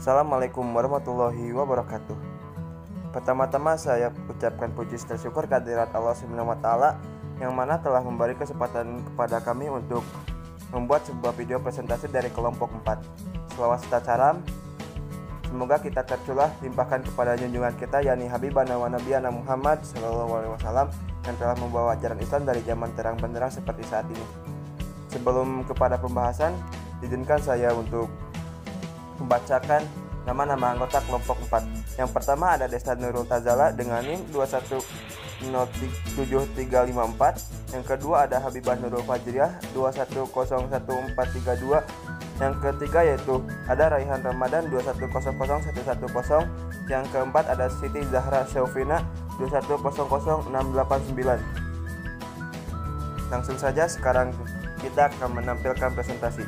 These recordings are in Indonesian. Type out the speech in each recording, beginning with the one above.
Assalamualaikum warahmatullahi wabarakatuh. Pertama-tama saya ucapkan puji dan syukur kehadirat Allah SWT yang mana telah memberi kesempatan kepada kami untuk membuat sebuah video presentasi dari kelompok 4. Selawat serta salam semoga kita tercurah limpahkan kepada junjungan kita yakni Habibana wa Nabiyana Muhammad SAW yang telah membawa ajaran Islam dari zaman terang benderang seperti saat ini. Sebelum kepada pembahasan, izinkan saya untuk membacakan nama-nama anggota kelompok 4. Yang pertama ada Desta Nurul Tazala dengan NIM 2107354. Yang kedua ada Habibah Nurul Fajriah 2101432. Yang ketiga yaitu ada Raihan Ramadan 2100110. Yang keempat ada Siti Zahra Syaufina 2100689. Langsung saja sekarang kita akan menampilkan presentasi.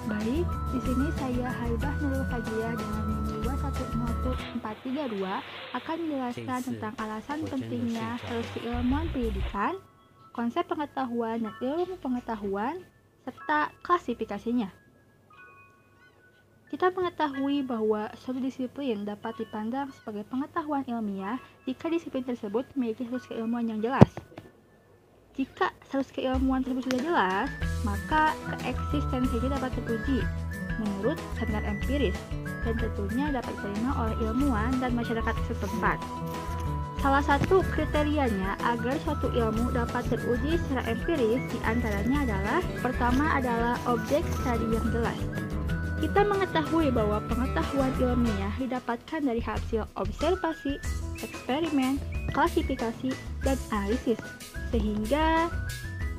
Baik, di sini saya Haibah Nurul Fajriah dengan NIM 2100432 akan menjelaskan tentang alasan pentingnya terus keilmuan pendidikan, konsep pengetahuan dan ilmu pengetahuan, serta klasifikasinya. Kita mengetahui bahwa suatu disiplin dapat dipandang sebagai pengetahuan ilmiah jika disiplin tersebut memiliki status keilmuan yang jelas. Jika status keilmuan tersebut sudah jelas, maka keeksistensinya dapat teruji menurut standar empiris dan tentunya dapat diterima oleh ilmuwan dan masyarakat setempat. Salah satu kriterianya agar suatu ilmu dapat teruji secara empiris diantaranya adalah pertama adalah objek studi yang jelas. Kita mengetahui bahwa pengetahuan ilmiah didapatkan dari hasil observasi, eksperimen, klasifikasi, dan analisis, sehingga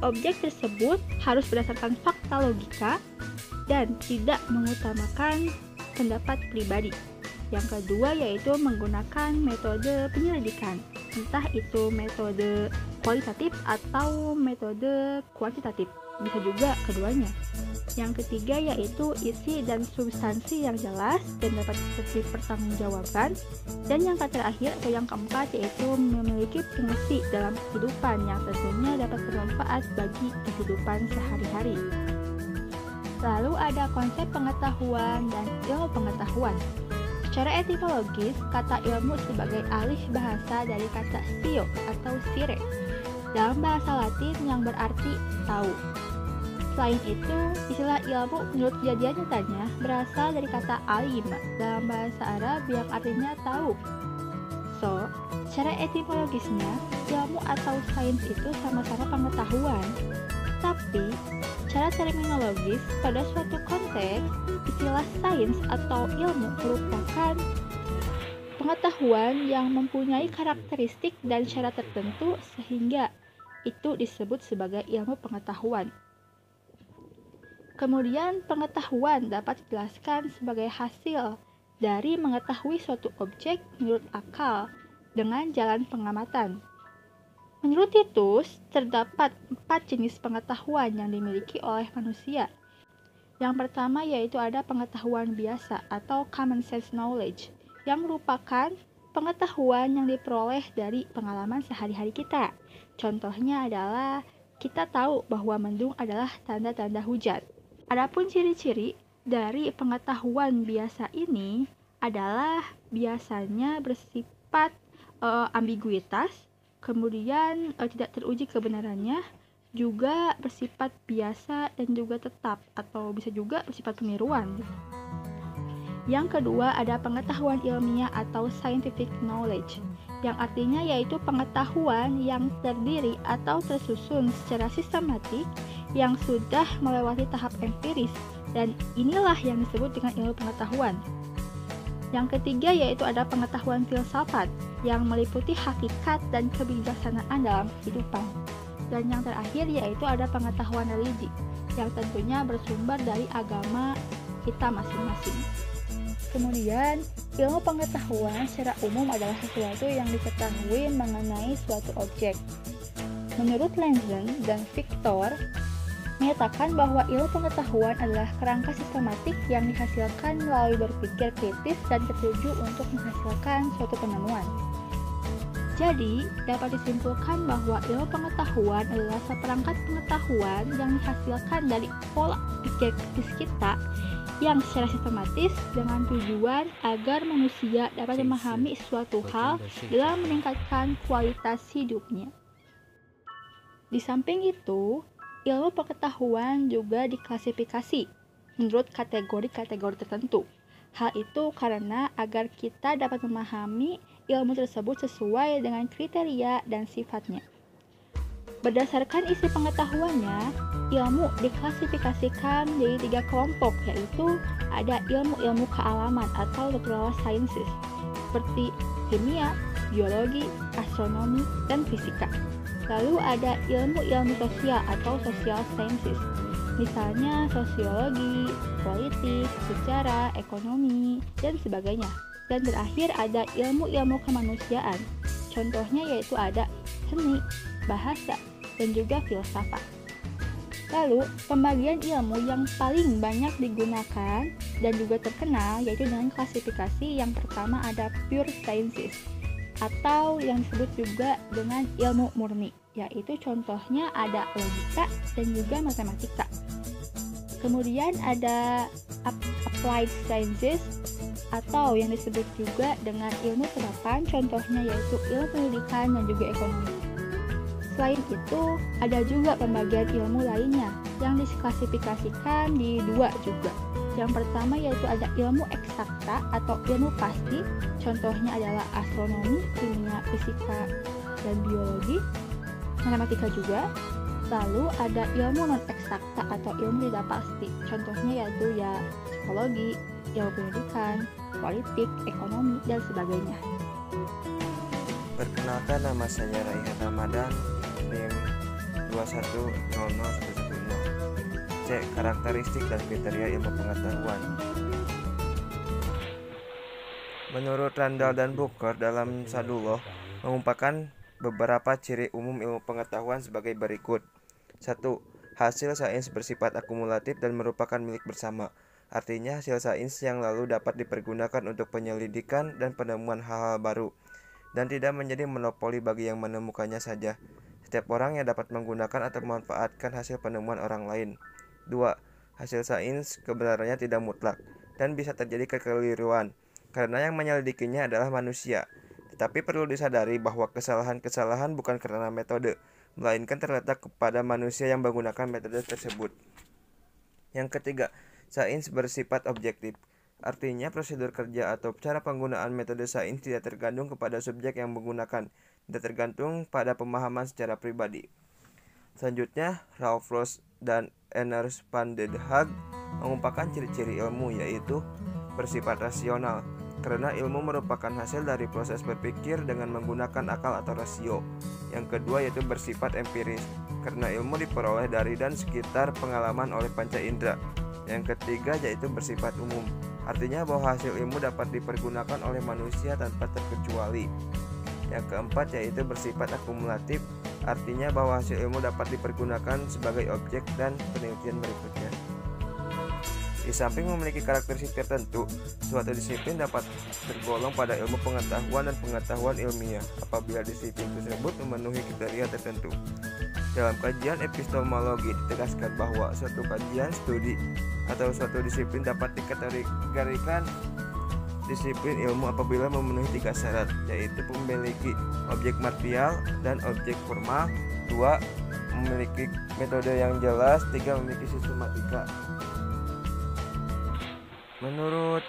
objek tersebut harus berdasarkan fakta logika dan tidak mengutamakan pendapat pribadi. Yang kedua yaitu menggunakan metode penyelidikan, entah itu metode kualitatif atau metode kuantitatif, bisa juga keduanya. Yang ketiga yaitu isi dan substansi yang jelas dan dapat dipertanggungjawabkan. Dan yang terakhir atau yang keempat yaitu memiliki fungsi dalam kehidupan yang tentunya dapat bermanfaat bagi kehidupan sehari-hari. Lalu ada konsep pengetahuan dan ilmu pengetahuan. Secara etimologis, kata ilmu sebagai alih bahasa dari kata scio atau sire dalam bahasa Latin yang berarti tahu. Selain itu, istilah ilmu menurut kejadian nyatanya berasal dari kata alim dalam bahasa Arab yang artinya tahu. So, secara etimologisnya, ilmu atau sains itu sama-sama pengetahuan. Tapi, secara terminologis, pada suatu konteks, istilah sains atau ilmu merupakan pengetahuan yang mempunyai karakteristik dan syarat tertentu sehingga itu disebut sebagai ilmu pengetahuan. Kemudian, pengetahuan dapat dijelaskan sebagai hasil dari mengetahui suatu objek menurut akal dengan jalan pengamatan. Menurut Titus, terdapat 4 jenis pengetahuan yang dimiliki oleh manusia. Yang pertama yaitu ada pengetahuan biasa atau common sense knowledge, yang merupakan pengetahuan yang diperoleh dari pengalaman sehari-hari kita. Contohnya adalah kita tahu bahwa mendung adalah tanda-tanda hujan. Adapun ciri-ciri dari pengetahuan biasa ini adalah biasanya bersifat ambiguitas, kemudian tidak teruji kebenarannya, juga bersifat biasa dan juga tetap atau bisa juga bersifat peniruan. Yang kedua ada pengetahuan ilmiah atau scientific knowledge, yang artinya yaitu pengetahuan yang terdiri atau tersusun secara sistematik yang sudah melewati tahap empiris, dan inilah yang disebut dengan ilmu pengetahuan. Yang ketiga yaitu ada pengetahuan filsafat yang meliputi hakikat dan kebijaksanaan dalam kehidupan. Dan yang terakhir yaitu ada pengetahuan religi yang tentunya bersumber dari agama kita masing-masing. Kemudian, ilmu pengetahuan secara umum adalah sesuatu yang diketahui mengenai suatu objek. Menurut Lenzen dan Victor, menyatakan bahwa ilmu pengetahuan adalah kerangka sistematik yang dihasilkan melalui berpikir kritis dan tertuju untuk menghasilkan suatu penemuan. Jadi, dapat disimpulkan bahwa ilmu pengetahuan adalah seperangkat pengetahuan yang dihasilkan dari pola pikir kritis kita yang secara sistematis dengan tujuan agar manusia dapat memahami suatu hal dalam meningkatkan kualitas hidupnya. Di samping itu, ilmu pengetahuan juga diklasifikasi menurut kategori-kategori tertentu. Hal itu karena agar kita dapat memahami ilmu tersebut sesuai dengan kriteria dan sifatnya. Berdasarkan isi pengetahuannya, ilmu diklasifikasikan menjadi 3 kelompok, yaitu ada ilmu-ilmu kealaman atau natural sciences, seperti kimia, biologi, astronomi, dan fisika. Lalu ada ilmu-ilmu sosial atau social sciences, misalnya sosiologi, politik, sejarah, ekonomi, dan sebagainya. Dan terakhir ada ilmu-ilmu kemanusiaan, contohnya yaitu ada seni, bahasa, dan juga filsafat. Lalu, pembagian ilmu yang paling banyak digunakan dan juga terkenal yaitu dengan klasifikasi yang pertama ada pure sciences, atau yang disebut juga dengan ilmu murni, yaitu contohnya ada logika dan juga matematika. Kemudian ada applied sciences, atau yang disebut juga dengan ilmu terapan, contohnya yaitu ilmu pendidikan dan juga ekonomi. Selain itu, ada juga pembagian ilmu lainnya yang diklasifikasikan di 2 juga. Yang pertama yaitu ada ilmu eksakta atau ilmu pasti, contohnya adalah astronomi, kimia, fisika, dan biologi, matematika juga. Lalu ada ilmu non eksakta atau ilmu tidak pasti, contohnya yaitu psikologi, ilmu pendidikan, politik, ekonomi, dan sebagainya. Perkenalkan, nama saya Raihan Ramadan, NIM 2100110. C. Karakteristik dan kriteria ilmu pengetahuan. Menurut Randall dan Booker dalam Sadullah mengumpulkan beberapa ciri umum ilmu pengetahuan sebagai berikut. 1. Hasil sains bersifat akumulatif dan merupakan milik bersama. Artinya hasil sains yang lalu dapat dipergunakan untuk penyelidikan dan penemuan hal-hal baru, dan tidak menjadi monopoli bagi yang menemukannya saja. Setiap orang yang dapat menggunakan atau memanfaatkan hasil penemuan orang lain. 2. Hasil sains kebenarannya tidak mutlak dan bisa terjadi kekeliruan karena yang menyelidikinya adalah manusia. Tetapi perlu disadari bahwa kesalahan-kesalahan bukan karena metode, melainkan terletak kepada manusia yang menggunakan metode tersebut. Yang ketiga, sains bersifat objektif. Artinya prosedur kerja atau cara penggunaan metode sains tidak tergantung kepada subjek yang menggunakan, tidak tergantung pada pemahaman secara pribadi. Selanjutnya, Ralph Ross dan Ernst van den Haag mengumpulkan ciri-ciri ilmu, yaitu bersifat rasional, karena ilmu merupakan hasil dari proses berpikir dengan menggunakan akal atau rasio. Yang kedua yaitu bersifat empiris, karena ilmu diperoleh dari dan sekitar pengalaman oleh panca indera. Yang ketiga yaitu bersifat umum, artinya bahwa hasil ilmu dapat dipergunakan oleh manusia tanpa terkecuali. Yang keempat yaitu bersifat akumulatif, artinya bahwa hasil ilmu dapat dipergunakan sebagai objek dan penelitian berikutnya. Di samping memiliki karakteristik tertentu, suatu disiplin dapat tergolong pada ilmu pengetahuan dan pengetahuan ilmiah apabila disiplin tersebut memenuhi kriteria tertentu. Dalam kajian epistemologi ditegaskan bahwa suatu kajian studi atau suatu disiplin dapat dikategorikan disiplin ilmu apabila memenuhi 3 syarat, yaitu memiliki objek material dan objek formal, 2. memiliki metode yang jelas, 3. memiliki sistematika. Menurut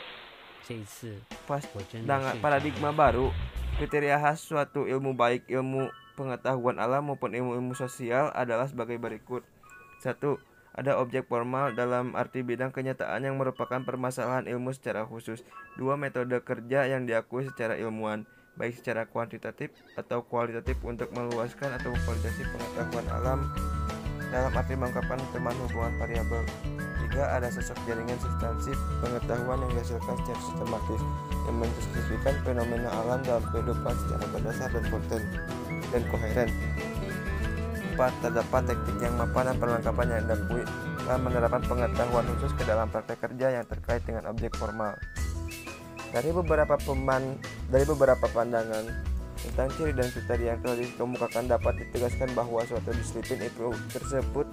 paradigma baru, kriteria khas suatu ilmu baik ilmu pengetahuan alam maupun ilmu-ilmu sosial adalah sebagai berikut. 1. Ada objek formal dalam arti bidang kenyataan yang merupakan permasalahan ilmu secara khusus. 2. Metode kerja yang diakui secara ilmuwan, baik secara kuantitatif atau kualitatif untuk meluaskan atau memvalidasi pengetahuan alam dalam arti mengungkapkan teman hubungan variabel. 3. Ada sosok jaringan substansif pengetahuan yang dihasilkan secara sistematis yang mendeskripsikan fenomena alam dalam kehidupan secara berdasar dan koheren. 4. Terdapat teknik yang mapan dan perlengkapan yang diakui dalam menerapkan pengetahuan khusus ke dalam praktek kerja yang terkait dengan objek formal. Dari beberapa pandangan tentang ciri dan kriteria yang telah dikemukakan dapat ditegaskan bahwa suatu disiplin itu tersebut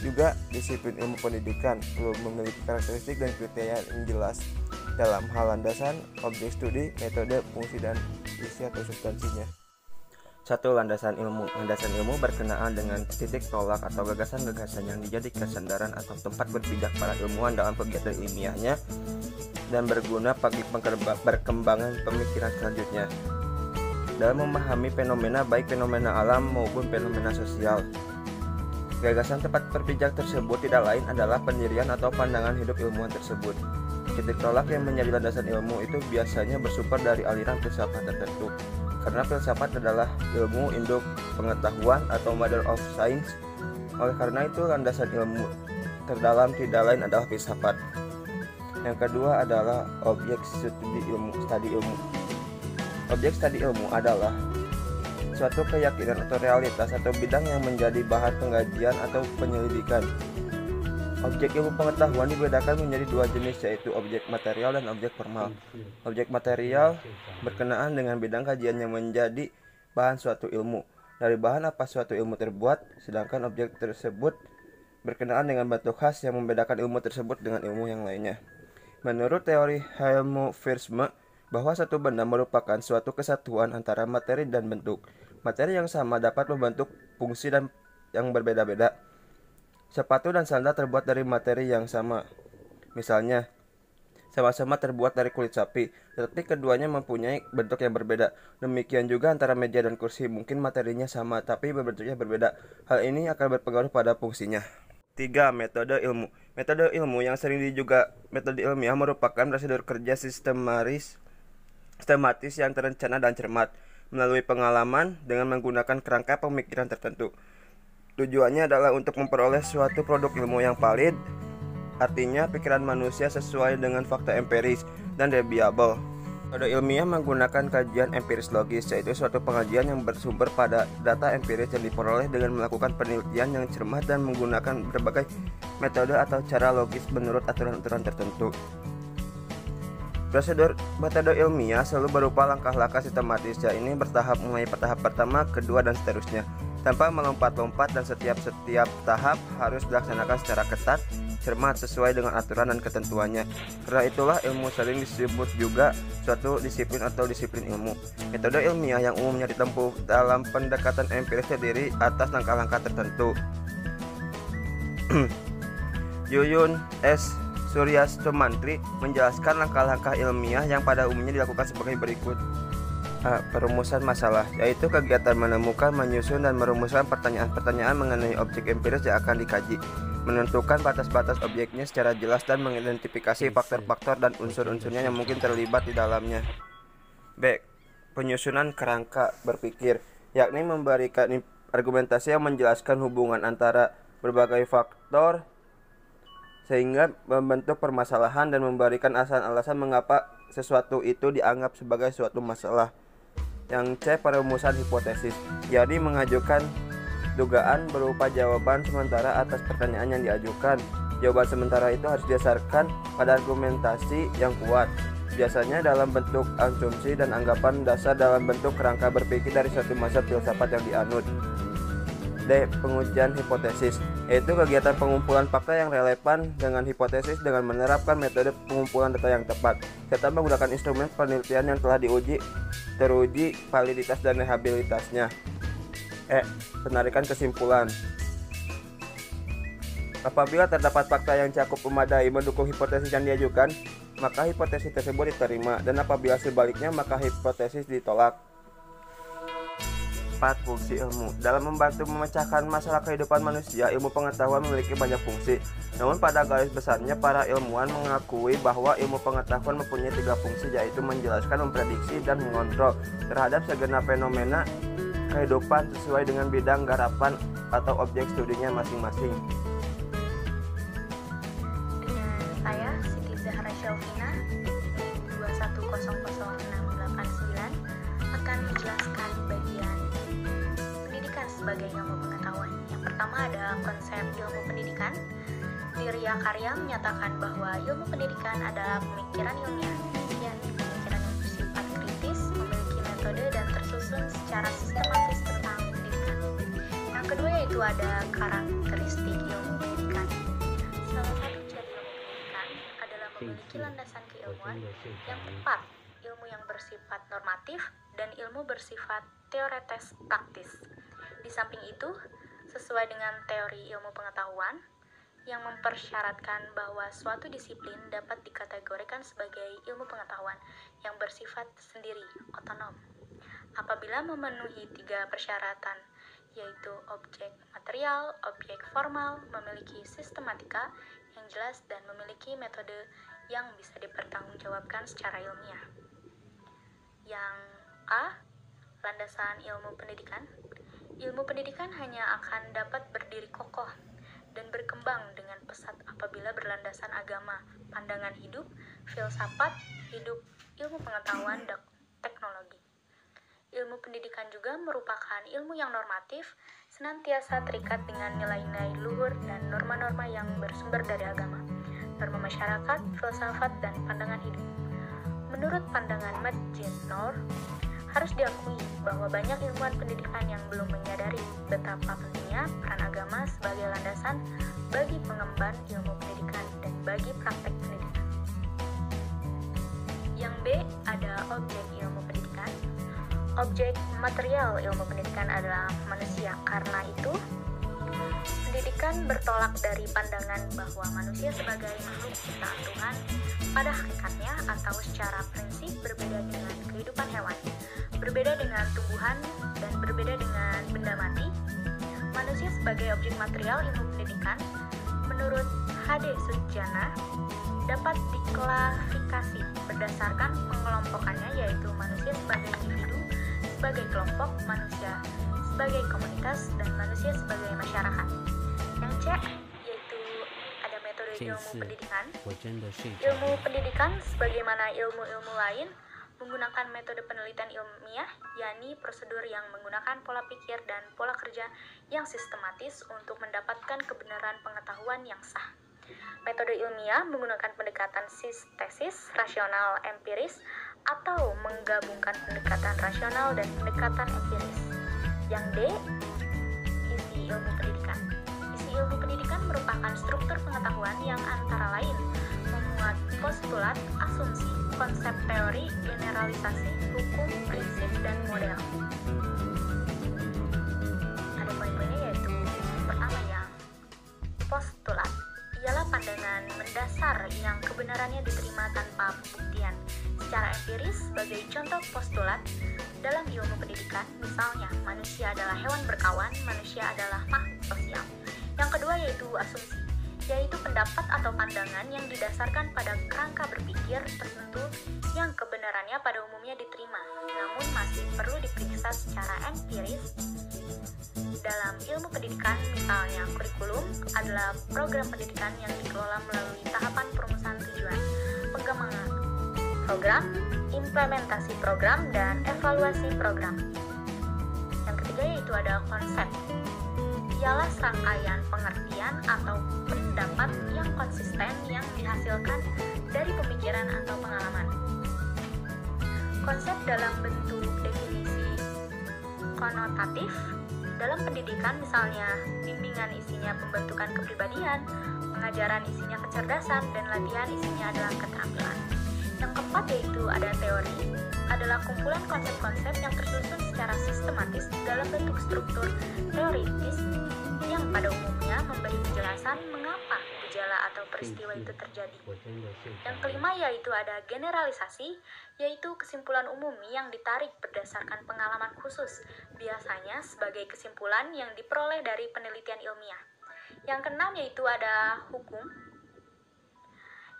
juga disiplin ilmu pendidikan perlu memiliki karakteristik dan kriteria yang jelas dalam hal landasan, objek studi, metode, fungsi, dan isi atau substansinya. 1. Landasan ilmu. Landasan ilmu berkenaan dengan titik tolak atau gagasan-gagasan yang dijadikan sandaran atau tempat berpijak para ilmuwan dalam kegiatan ilmiahnya dan berguna bagi perkembangan pemikiran selanjutnya dalam memahami fenomena baik fenomena alam maupun fenomena sosial. Gagasan tempat berpijak tersebut tidak lain adalah pendirian atau pandangan hidup ilmuwan tersebut. Titik tolak yang menjadi landasan ilmu itu biasanya bersumber dari aliran filsafat tertentu, karena filsafat adalah ilmu induk pengetahuan atau mother of science. Oleh karena itu, landasan ilmu terdalam tidak lain adalah filsafat. Yang kedua adalah objek studi ilmu. Objek studi ilmu adalah suatu keyakinan atau realitas atau bidang yang menjadi bahan pengkajian atau penyelidikan. Objek ilmu pengetahuan dibedakan menjadi dua jenis, yaitu objek material dan objek formal. Objek material berkenaan dengan bidang kajian yang menjadi bahan suatu ilmu. Dari bahan apa suatu ilmu terbuat, sedangkan objek tersebut berkenaan dengan bentuk khas yang membedakan ilmu tersebut dengan ilmu yang lainnya. Menurut teori helmholtzianisme, bahwa satu benda merupakan suatu kesatuan antara materi dan bentuk. Materi yang sama dapat membentuk fungsi dan yang berbeda-beda. Sepatu dan sandal terbuat dari materi yang sama. Misalnya, sama-sama terbuat dari kulit sapi, tetapi keduanya mempunyai bentuk yang berbeda. Demikian juga antara meja dan kursi, mungkin materinya sama, tapi bentuknya berbeda. Hal ini akan berpengaruh pada fungsinya. 3. Metode ilmu. Metode ilmu yang sering juga metode ilmiah merupakan prosedur kerja sistematis yang terencana dan cermat, melalui pengalaman dengan menggunakan kerangka pemikiran tertentu. Tujuannya adalah untuk memperoleh suatu produk ilmu yang valid, artinya pikiran manusia sesuai dengan fakta empiris dan reliable. Metode ilmiah menggunakan kajian empiris logis, yaitu suatu pengajian yang bersumber pada data empiris yang diperoleh dengan melakukan penelitian yang cermat dan menggunakan berbagai metode atau cara logis menurut aturan-aturan tertentu. Prosedur metode ilmiah selalu berupa langkah-langkah sistematis, yaitu bertahap mulai tahap pertama, kedua, dan seterusnya, tanpa melompat-lompat, dan setiap tahap harus dilaksanakan secara ketat, cermat, sesuai dengan aturan dan ketentuannya. Karena itulah ilmu sering disebut juga suatu disiplin atau disiplin ilmu. Metode ilmiah yang umumnya ditempuh dalam pendekatan empiris terdiri atas langkah-langkah tertentu. Yuyun S. Suryastomantri menjelaskan langkah-langkah ilmiah yang pada umumnya dilakukan sebagai berikut. A. Perumusan masalah, yaitu kegiatan menemukan, menyusun, dan merumuskan pertanyaan-pertanyaan mengenai objek empiris yang akan dikaji, menentukan batas-batas objeknya secara jelas, dan mengidentifikasi faktor-faktor dan unsur-unsurnya yang mungkin terlibat di dalamnya. B. Penyusunan kerangka berpikir, yakni memberikan argumentasi yang menjelaskan hubungan antara berbagai faktor sehingga membentuk permasalahan dan memberikan alasan-alasan mengapa sesuatu itu dianggap sebagai suatu masalah. Yang C. Perumusan hipotesis, jadi mengajukan dugaan berupa jawaban sementara atas pertanyaan yang diajukan. Jawaban sementara itu harus didasarkan pada argumentasi yang kuat, biasanya dalam bentuk asumsi dan anggapan dasar dalam bentuk kerangka berpikir dari suatu mazhab filsafat yang dianut. D. Pengujian hipotesis, yaitu kegiatan pengumpulan fakta yang relevan dengan hipotesis dengan menerapkan metode pengumpulan data yang tepat, serta menggunakan instrumen penelitian yang telah teruji validitas dan reliabilitasnya. E. Penarikan kesimpulan, apabila terdapat fakta yang cukup memadai mendukung hipotesis yang diajukan, maka hipotesis tersebut diterima, dan apabila sebaliknya maka hipotesis ditolak. 4. Fungsi ilmu. Dalam membantu memecahkan masalah kehidupan manusia, ilmu pengetahuan memiliki banyak fungsi. Namun pada garis besarnya, para ilmuwan mengakui bahwa ilmu pengetahuan mempunyai 3 fungsi, yaitu menjelaskan, memprediksi, dan mengontrol terhadap segenap fenomena kehidupan sesuai dengan bidang garapan atau objek studinya masing-masing. Dengan saya, Siti Zahra Syaufina, 2100689, akan menjelaskan bagian sebagai ilmu pengetahuan. Yang pertama ada konsep ilmu pendidikan. Dirya Karya menyatakan bahwa ilmu pendidikan adalah pemikiran ilmiah, yakni pemikiran yang bersifat kritis, memiliki metode dan tersusun secara sistematis tentang pendidikan. Yang kedua yaitu ada karakteristik ilmu pendidikan. memiliki landasan keilmuan yang tepat, ilmu yang bersifat normatif, dan ilmu bersifat teoretis praktis. Di samping itu, sesuai dengan teori ilmu pengetahuan, yang mempersyaratkan bahwa suatu disiplin dapat dikategorikan sebagai ilmu pengetahuan yang bersifat sendiri, otonom, apabila memenuhi 3 persyaratan, yaitu objek material, objek formal, memiliki sistematika yang jelas, dan memiliki metode yang bisa dipertanggungjawabkan secara ilmiah. Yang A. Landasan ilmu pendidikan. Ilmu pendidikan hanya akan dapat berdiri kokoh dan berkembang dengan pesat apabila berlandaskan agama, pandangan hidup, filsafat hidup, ilmu pengetahuan, dan teknologi. Ilmu pendidikan juga merupakan ilmu yang normatif, senantiasa terikat dengan nilai-nilai luhur dan norma-norma yang bersumber dari agama, norma masyarakat, filsafat, dan pandangan hidup. Menurut pandangan Madjenor, harus diakui bahwa banyak ilmuwan pendidikan yang belum menyadari betapa pentingnya peran agama sebagai landasan bagi pengemban ilmu pendidikan dan bagi praktek pendidikan. Yang B ada objek ilmu pendidikan. Objek material ilmu pendidikan adalah manusia. Karena itu, pendidikan bertolak dari pandangan bahwa manusia sebagai makhluk ciptaan Tuhan pada hakikatnya atau secara prinsip berbeda dengan kehidupan hewan, berbeda dengan tumbuhan, dan berbeda dengan benda mati. Manusia sebagai objek material ilmu pendidikan, menurut H.D. Sudjana, dapat diklasifikasi berdasarkan pengelompokannya, yaitu manusia sebagai individu, sebagai kelompok, manusia sebagai komunitas, dan manusia sebagai masyarakat. Yang C, yaitu ada metode ilmu pendidikan. Ilmu pendidikan sebagaimana ilmu-ilmu lain menggunakan metode penelitian ilmiah, yakni prosedur yang menggunakan pola pikir dan pola kerja yang sistematis untuk mendapatkan kebenaran pengetahuan yang sah. Metode ilmiah menggunakan pendekatan sintesis, rasional, empiris, atau menggabungkan pendekatan rasional dan pendekatan empiris. Yang D, isi ilmu pendidikan. Isi ilmu pendidikan merupakan struktur pengetahuan yang antara lain memuat postulat, asumsi, konsep teori, generalisasi, hukum, prinsip, dan model. Ada poin-poinnya, yaitu pertama yang postulat ialah pandangan mendasar yang kebenarannya diterima tanpa pembuktian secara empiris. Sebagai contoh postulat dalam ilmu pendidikan, misalnya manusia adalah hewan berkawan, manusia adalah makhluk sosial. Yang kedua yaitu asumsi, yaitu pendapat atau pandangan yang didasarkan pada kerangka berpikir tertentu yang kebenarannya pada umumnya diterima, namun masih perlu diperiksa secara empiris. Dalam ilmu pendidikan, misalnya kurikulum adalah program pendidikan yang dikelola melalui tahapan perumusan tujuan, pengembangan program, implementasi program, dan evaluasi program. Yang ketiga yaitu ada konsep. Ialah serangkaian pengertian atau pendapat yang konsisten yang dihasilkan dari pemikiran atau pengalaman. Konsep dalam bentuk definisi konotatif dalam pendidikan, misalnya bimbingan isinya pembentukan kepribadian, pengajaran isinya kecerdasan, dan latihan isinya adalah keterampilan. Yang keempat yaitu ada teori, adalah kumpulan konsep-konsep yang tersusun secara sistematis dalam bentuk struktur teoritis yang pada umumnya memberi penjelasan mengapa gejala atau peristiwa itu terjadi. Yang kelima yaitu ada generalisasi, yaitu kesimpulan umum yang ditarik berdasarkan pengalaman khusus, biasanya sebagai kesimpulan yang diperoleh dari penelitian ilmiah. Yang keenam yaitu ada hukum,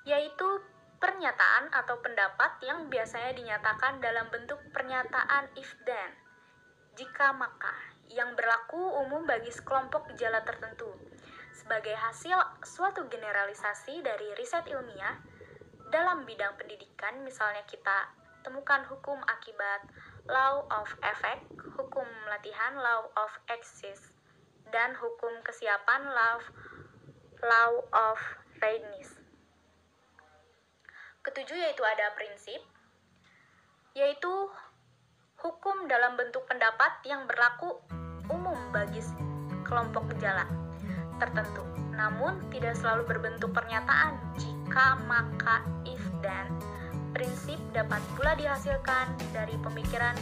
yaitu pernyataan atau pendapat yang biasanya dinyatakan dalam bentuk pernyataan if then, jika maka, yang berlaku umum bagi sekelompok gejala tertentu. Sebagai hasil suatu generalisasi dari riset ilmiah dalam bidang pendidikan, misalnya kita temukan hukum akibat, law of effect, hukum latihan, law of exist, dan hukum kesiapan, law of readiness. Ketujuh yaitu ada prinsip, yaitu hukum dalam bentuk pendapat yang berlaku umum bagi kelompok gejala tertentu, namun tidak selalu berbentuk pernyataan jika jika maka if dan. Prinsip dapat pula dihasilkan dari pemikiran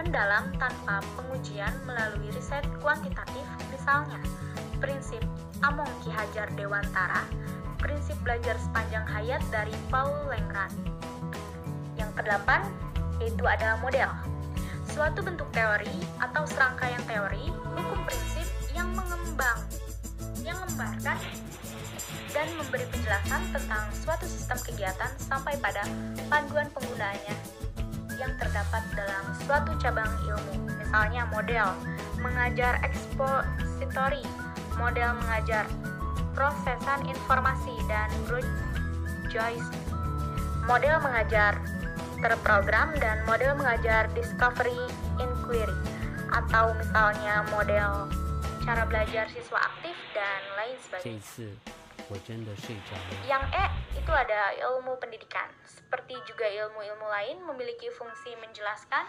mendalam tanpa pengujian melalui riset kuantitatif, misalnya prinsip Among Ki Hajar Dewantara, prinsip belajar sepanjang hayat dari Paul Lengran. Yang kedelapan yaitu ada model, suatu bentuk teori atau serangkaian teori, hukum prinsip yang menggambarkan dan memberi penjelasan tentang suatu sistem kegiatan sampai pada panduan penggunaannya yang terdapat dalam suatu cabang ilmu. Misalnya model mengajar expository, model mengajar prosesan informasi dan joystick, model mengajar terprogram, dan model mengajar discovery inquiry, atau misalnya model cara belajar siswa aktif dan lain sebagainya. Yang E itu ada ilmu pendidikan. Seperti juga ilmu-ilmu lain memiliki fungsi menjelaskan,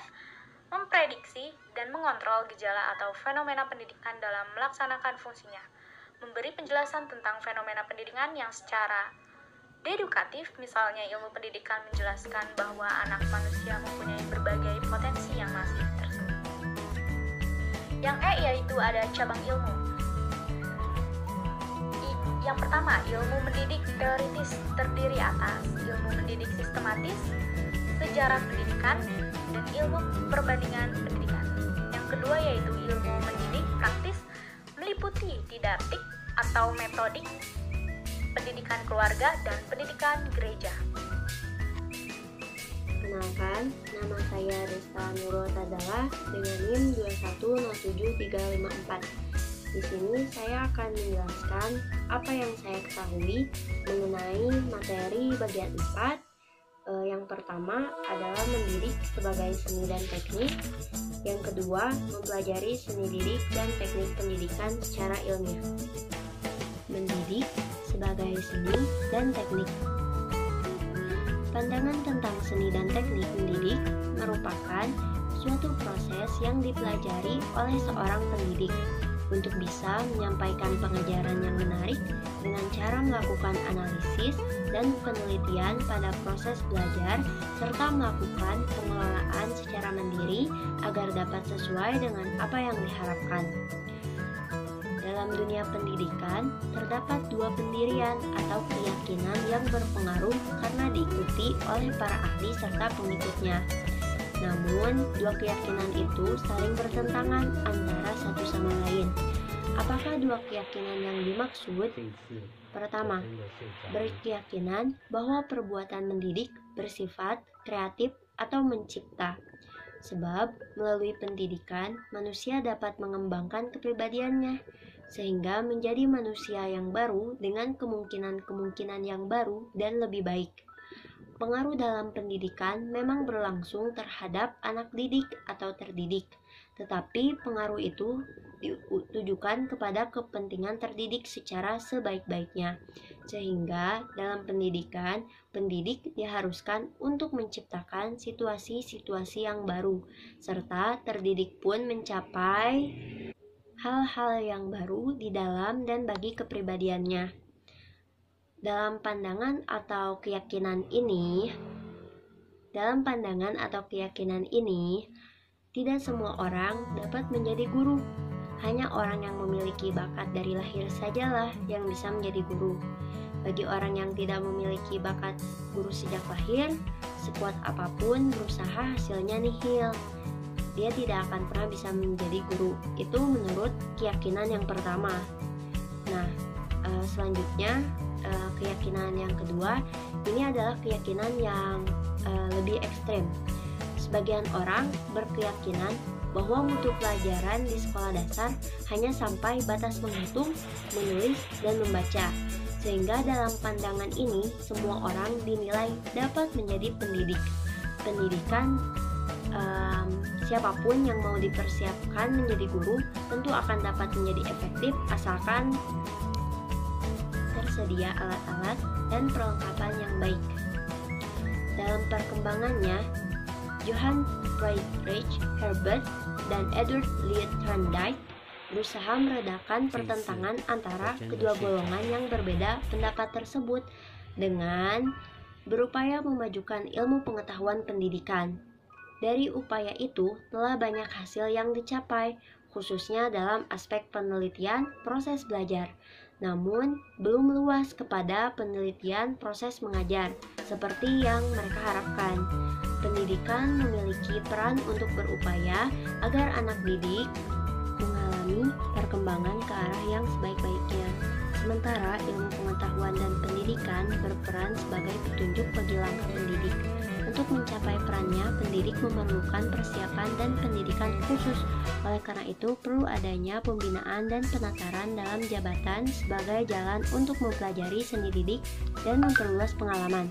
memprediksi, dan mengontrol gejala atau fenomena pendidikan dalam melaksanakan fungsinya. Memberi penjelasan tentang fenomena pendidikan yang secara dedukatif, misalnya ilmu pendidikan menjelaskan bahwa anak manusia mempunyai berbagai potensi yang masih tersembunyi. Yang E yaitu ada cabang ilmu. Yang pertama, ilmu mendidik teoritis terdiri atas ilmu mendidik sistematis, sejarah pendidikan, dan ilmu perbandingan pendidikan. Yang kedua yaitu ilmu mendidik praktis, meliputi didaktik atau metodik, pendidikan keluarga, dan pendidikan gereja. Perkenalkan, nama saya Resta Nurul Tadala dengan NIM 2107354. Di sini saya akan menjelaskan apa yang saya ketahui mengenai materi bagian 4. Yang pertama adalah mendidik sebagai seni dan teknik. Yang kedua, mempelajari seni didik dan teknik pendidikan secara ilmiah. Mendidik sebagai seni dan teknik. Pandangan tentang seni dan teknik mendidik merupakan suatu proses yang dipelajari oleh seorang pendidik untuk bisa menyampaikan pengajaran yang menarik dengan cara melakukan analisis dan penelitian pada proses belajar serta melakukan pengelolaan secara mandiri agar dapat sesuai dengan apa yang diharapkan. Dalam dunia pendidikan, terdapat dua pendirian atau keyakinan yang berpengaruh karena diikuti oleh para ahli serta pengikutnya. Namun, dua keyakinan itu saling bertentangan antara satu sama lain. Apakah dua keyakinan yang dimaksud? Pertama, berkeyakinan bahwa perbuatan mendidik bersifat kreatif atau mencipta. Sebab, melalui pendidikan, manusia dapat mengembangkan kepribadiannya, sehingga menjadi manusia yang baru dengan kemungkinan-kemungkinan yang baru dan lebih baik. Pengaruh dalam pendidikan memang berlangsung terhadap anak didik atau terdidik, tetapi pengaruh itu ditujukan kepada kepentingan terdidik secara sebaik-baiknya. Sehingga dalam pendidikan, pendidik diharuskan untuk menciptakan situasi-situasi yang baru, serta terdidik pun mencapai hal-hal yang baru di dalam dan bagi kepribadiannya. Dalam pandangan atau keyakinan ini, tidak semua orang dapat menjadi guru. Hanya orang yang memiliki bakat dari lahir sajalah yang bisa menjadi guru. Bagi orang yang tidak memiliki bakat guru sejak lahir, sekuat apapun berusaha hasilnya nihil. Dia tidak akan pernah bisa menjadi guru. Itu menurut keyakinan yang pertama. Nah, selanjutnya keyakinan yang kedua, ini adalah keyakinan yang lebih ekstrem. Sebagian orang berkeyakinan bahwa mutu pelajaran di sekolah dasar hanya sampai batas menghitung, menulis, dan membaca. Sehingga dalam pandangan ini, semua orang dinilai dapat menjadi pendidik. Pendidikan, siapapun yang mau dipersiapkan menjadi guru tentu akan dapat menjadi efektif asalkan tersedia alat-alat dan perlengkapan yang baik. Dalam perkembangannya, Johann Friedrich Herbert dan Edward Lee Thorndike berusaha meredakan pertentangan antara kedua golongan yang berbeda pendapat tersebut. dengan berupaya memajukan ilmu pengetahuan pendidikan. Dari upaya itu telah banyak hasil yang dicapai, khususnya dalam aspek penelitian proses belajar. Namun, belum luas kepada penelitian proses mengajar, seperti yang mereka harapkan. Pendidikan memiliki peran untuk berupaya agar anak didik mengalami perkembangan ke arah yang sebaik-baiknya. Sementara ilmu pengetahuan dan pendidikan berperan sebagai petunjuk bagi langkah pendidik. Untuk mencapai perannya, pendidik memerlukan persiapan dan pendidikan khusus. Oleh karena itu, perlu adanya pembinaan dan penataran dalam jabatan sebagai jalan untuk mempelajari seni didik dan memperluas pengalaman.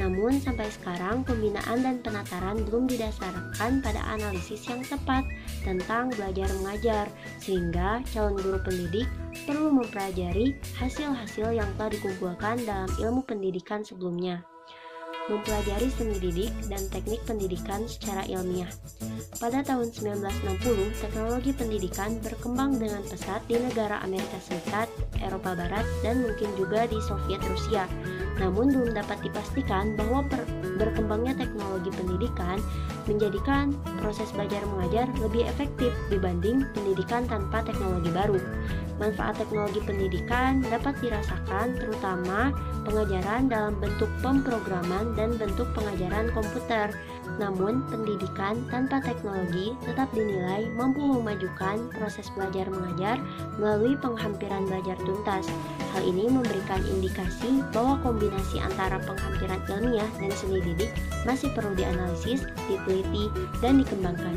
Namun, sampai sekarang pembinaan dan penataran belum didasarkan pada analisis yang tepat tentang belajar mengajar, sehingga calon guru pendidik perlu mempelajari hasil-hasil yang telah dikumpulkan dalam ilmu pendidikan sebelumnya. Mempelajari seni didik dan teknik pendidikan secara ilmiah. Pada tahun 1960, teknologi pendidikan berkembang dengan pesat di negara Amerika Serikat, Eropa Barat, dan mungkin juga di Soviet Rusia. Namun belum dapat dipastikan bahwa berkembangnya teknologi pendidikan menjadikan proses belajar mengajar lebih efektif dibanding pendidikan tanpa teknologi baru. Manfaat teknologi pendidikan dapat dirasakan terutama pengajaran dalam bentuk pemrograman dan bentuk pengajaran komputer. Namun, pendidikan tanpa teknologi tetap dinilai mampu memajukan proses belajar mengajar melalui penghampiran belajar tuntas. Hal ini memberikan indikasi bahwa kombinasi antara penghampiran ilmiah dan seni didik masih perlu dianalisis, diteliti, dan dikembangkan.